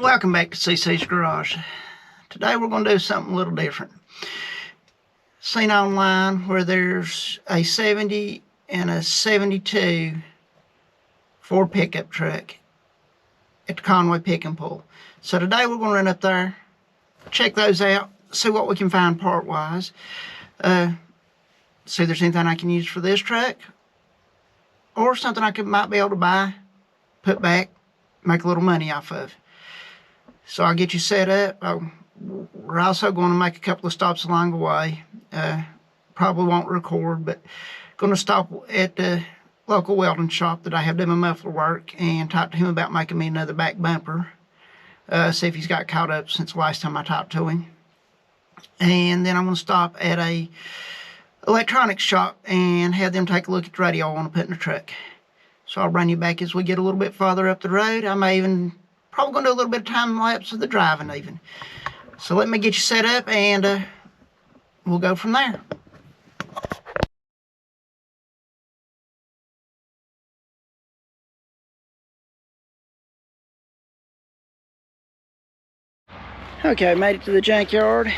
Welcome back to CC's Garage. Today we're going to do something a little different. Seen online where there's a 70 and a 72 Ford pickup truck at the Conway Pick and Pull. So today we're going to run up there, check those out, see what we can find part-wise, see if there's anything I can use for this truck, or something I might be able to buy, put back, make a little money off of. So I'll get you set up. We're also going to make a couple of stops along the way. Probably won't record, but going to stop at the local welding shop that I have done my muffler work and talk to him about making me another back bumper. See if he's got caught up since the last time I talked to him. And then I'm going to stop at a electronics shop and have them take a look at the radio I want to put in the truck. So I'll bring you back as we get a little bit farther up the road. I may even probably going to do a little bit of time lapse of the driving even. So let me get you set up and we'll go from there. Okay, made it to the junkyard.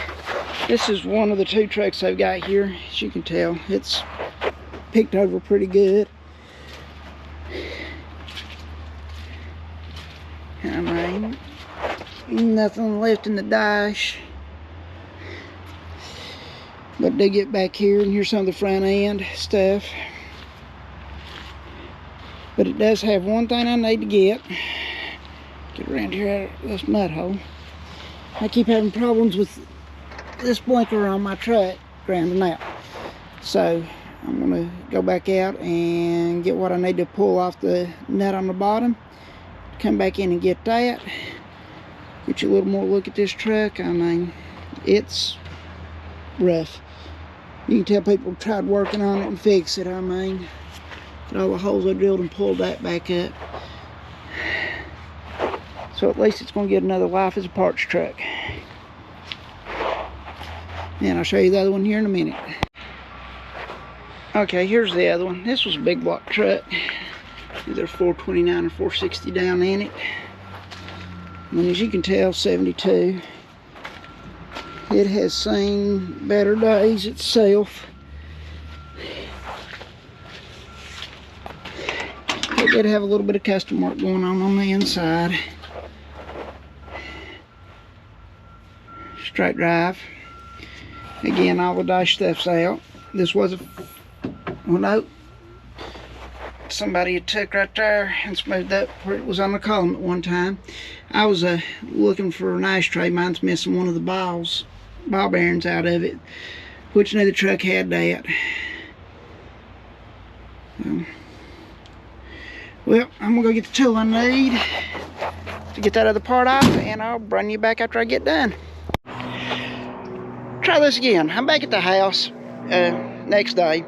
This is one of the two trucks they've got here. As you can tell, it's picked over pretty good. I mean, nothing left in the dash. But they get back here, and here's some of the front end stuff. But it does have one thing I need to get around here out of this mud hole. I keep having problems with this blinker on my truck grounding out. So I'm gonna go back out and get what I need to pull off the nut on the bottom. Come back in and get that. Get you a little more look at this truck. I mean, it's rough. You can tell people tried working on it and fix it. I mean, at all the holes I drilled and pulled that back up. So at least it's going to get another life as a parts truck. And I'll show you the other one here in a minute. Okay, here's the other one. This was a big block truck. Either 429 or 460 down in it. And as you can tell, 72. It has seen better days itself. It did have a little bit of custom work going on the inside. Straight drive. Again, all the dash stuff's out. This was a, well, no, somebody had took right there and smoothed up where it was on the column at one time. I was looking for an ashtray. Mine's missing one of the ball bearings out of it, which another truck had that. Well, I'm gonna go get the tool I need to get that other part off, and I'll bring you back after I get done. Try this again. I'm back at the house next day.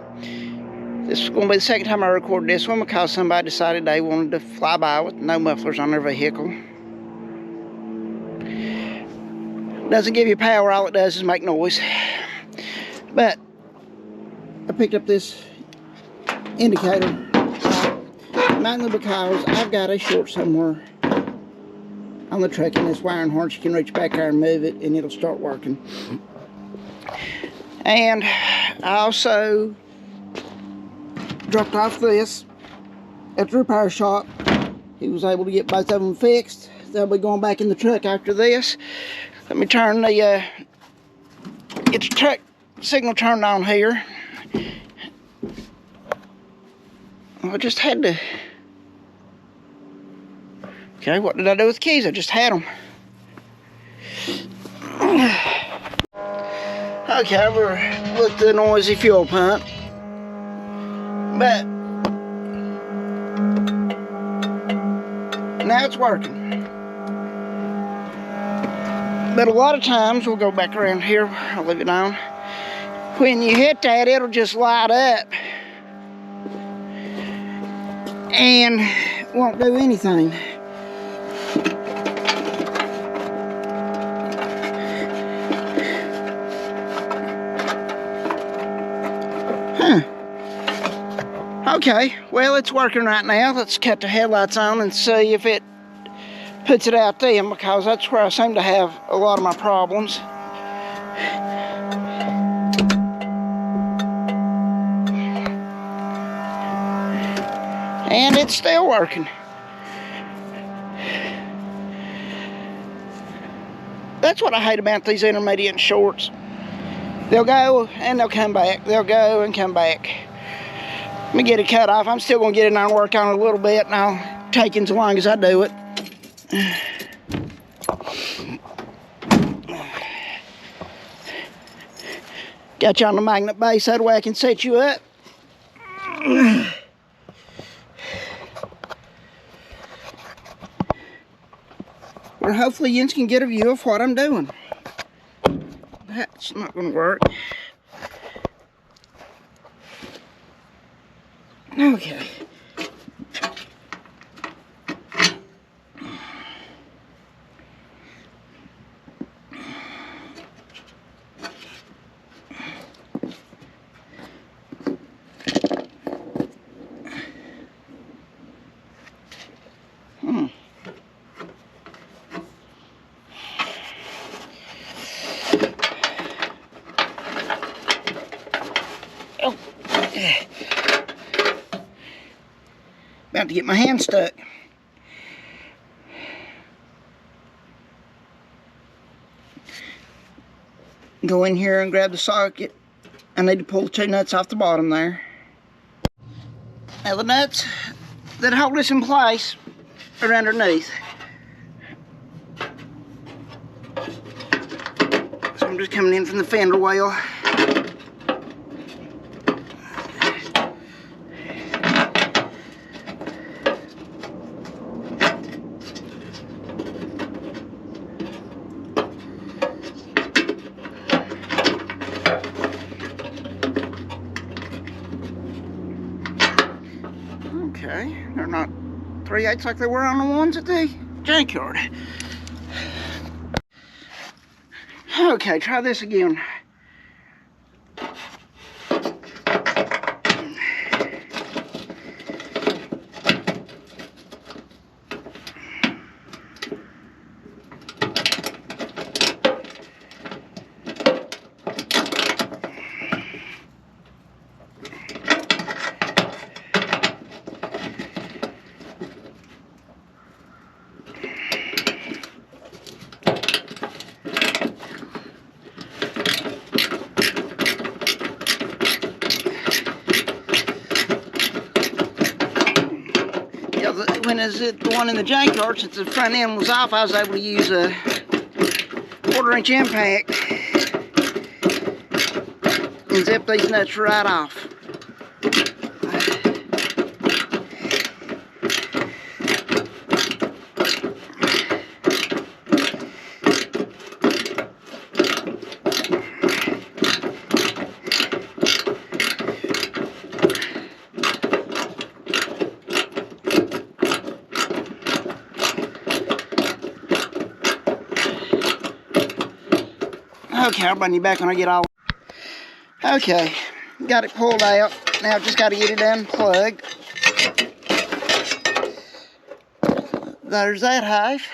This is going to be the second time I recorded this one because somebody decided they wanted to fly by with no mufflers on their vehicle. Doesn't give you power, all it does is make noise. But I picked up this indicator mainly because I've got a short somewhere on the truck in this wiring harness. You can reach back there and move it and it'll start working. And I also dropped off this at the repair shop. He was able to get both of them fixed. They'll be going back in the truck after this. Let me turn the get the truck signal turned on here. I just had to. Okay, what did I do with the keys? I just had them. Okay, I've looked at the noisy fuel pump. But now it's working. But a lot of times, we'll go back around here, I'll leave it on. When you hit that, it'll just light up and won't do anything. Okay, well, it's working right now. Let's cut the headlights on and see if it puts it out then, because that's where I seem to have a lot of my problems. And it's still working. That's what I hate about these intermediate and shorts. They'll go and they'll come back. They'll go and come back. Let me get it cut off. I'm still going to get in there and work on it a little bit, and I'll take it as long as I do it. Got you on the magnet base, that way I can set you up. Or hopefully you can get a view of what I'm doing. That's not going to work. Okay. About to get my hand stuck. Go in here and grab the socket. I need to pull the 2 nuts off the bottom there. Now the nuts that hold this in place are underneath. So I'm just coming in from the fender well. Okay, they're not 3/8 like they were on the ones at the junkyard. Okay, try this again. When I was at the one in the junkyard, since the front end was off, I was able to use a 1/4-inch impact and zip these nuts right off. Okay, I'll bring you back when I get all. Okay, got it pulled out. Now I've just got to get it unplugged. There's that half.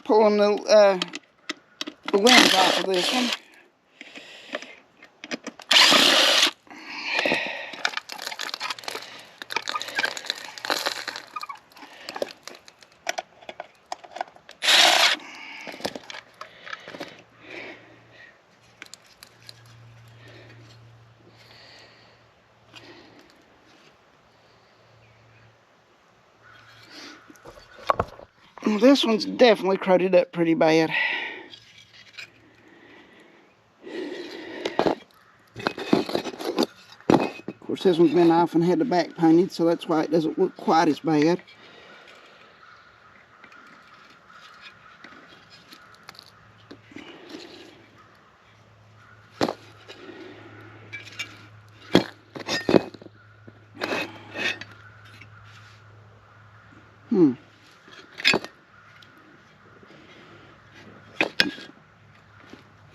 Pulling the limbs off of this one. This one's definitely crowded up pretty bad. Of course, this one's been off and had the back painted, so that's why it doesn't look quite as bad.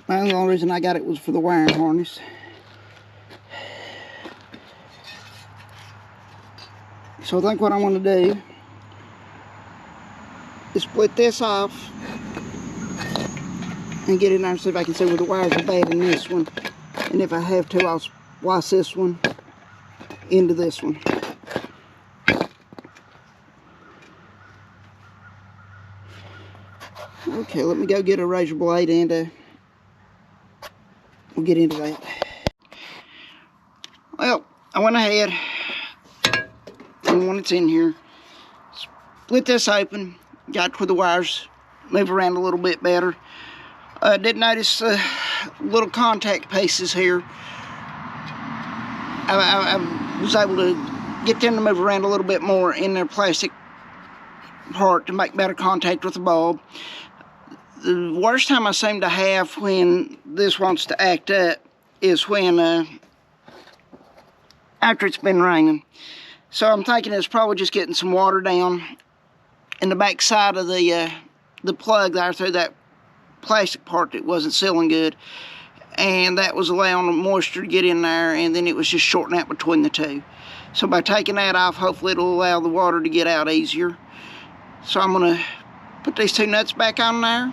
The only reason I got it was for the wiring harness. So I think what I want to do is split this off and get in there and see if I can see where the wires are bad in this one. And if I have to, I'll splice this one into this one. Okay, let me go get a razor blade and we'll get into that. Well, I went ahead and when it's in here, split this open, got where the wires move around a little bit better. Did notice little contact pieces here. I was able to get them to move around a little bit more in their plastic part to make better contact with the bulb. The worst time I seem to have when this wants to act up is when after it's been raining. So I'm thinking it's probably just getting some water down in the back side of the plug there through that plastic part that wasn't sealing good, and that was allowing the moisture to get in there, and then it was just shorting out between the two. So by taking that off, hopefully it'll allow the water to get out easier. So I'm going to put these two nuts back on there,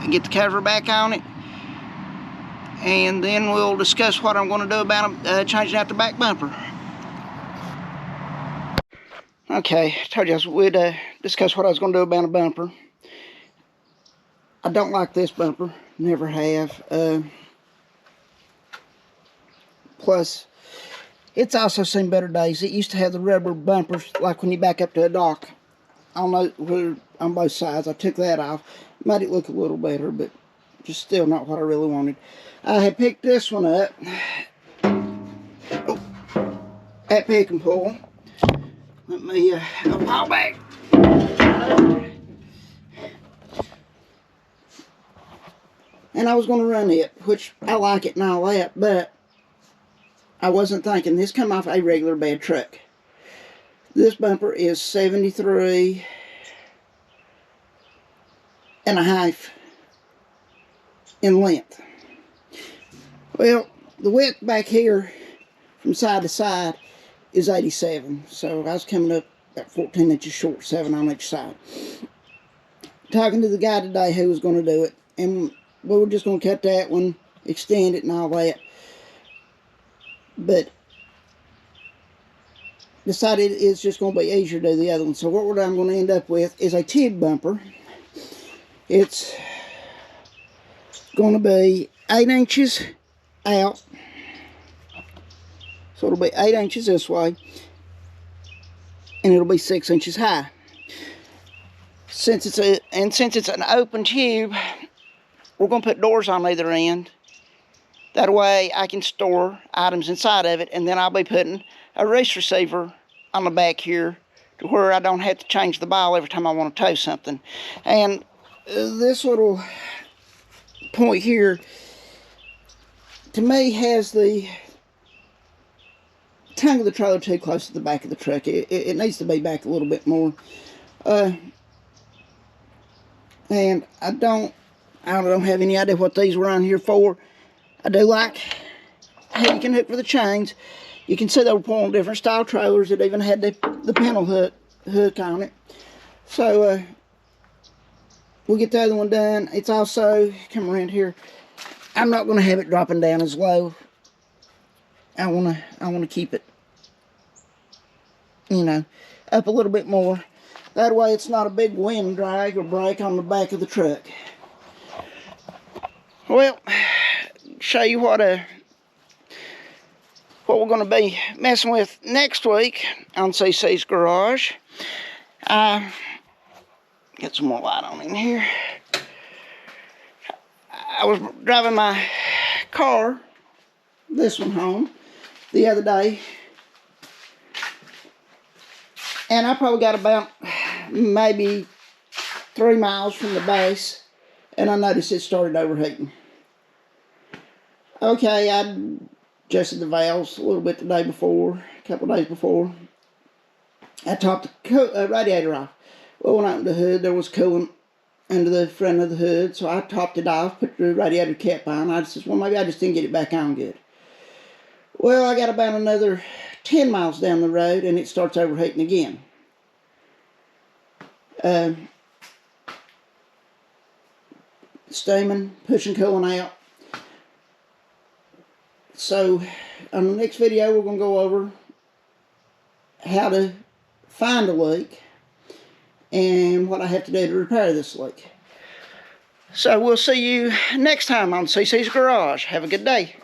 get the cover back on it, and then we'll discuss what I'm going to do about changing out the back bumper. Okay, I told you I would discuss what I was going to do about a bumper. I don't like this bumper, never have. Plus, it's also seen better days. It used to have the rubber bumpers, like when you back up to a dock, on both sides. I took that off, made it look a little better, but just still not what I really wanted. I had picked this one up at Pick and Pull. Let me I'll pile back. And I was going to run it, which I like it and all that, but I wasn't thinking this come off a regular bed truck. This bumper is 73 and a half in length. Well, the width back here from side to side is 87, so I was coming up about 14 inches short, 7 on each side. Talking to the guy today who was going to do it, and we were just going to cut that one, extend it and all that, but decided it's just going to be easier to do the other one. So what I'm going to end up with is a tube bumper. It's going to be 8 inches out, so it'll be 8 inches this way, and it'll be 6 inches high. Since it's an open tube, we're going to put doors on either end. That way I can store items inside of it, and then I'll be putting a wrist receiver on the back here to where I don't have to change the ball every time I want to tow something. And this little point here, to me, has the tongue of the trailer too close to the back of the truck. It needs to be back a little bit more. And I don't have any idea what these were on here for. I do like how you can hook for the chains. You can see they were pulling different style trailers that even had the panel hook on it. So we'll get the other one done. It's also, come around here, I'm not going to have it dropping down as low. I want to keep it, you know, up a little bit more. That way it's not a big wind drag or break on the back of the truck. Well, show you what we're going to be messing with next week on CC's Garage. Get some more light on in here. I was driving my car, this one home, the other day, and I probably got about maybe 3 miles from the base, and I noticed it started overheating. Okay, I adjusted the valves a little bit the day before, a couple of days before. I topped the radiator off. Well, when I opened the hood, there was coolant under the front of the hood, so I topped it off, put the radiator cap on. I said, well, maybe I just didn't get it back on good. Well, I got about another 10 miles down the road and it starts overheating again. Steaming, pushing coolant out. So on the next video we're going to go over how to find a leak and what I have to do to repair this leak. So we'll see you next time on CC's Garage. Have a good day.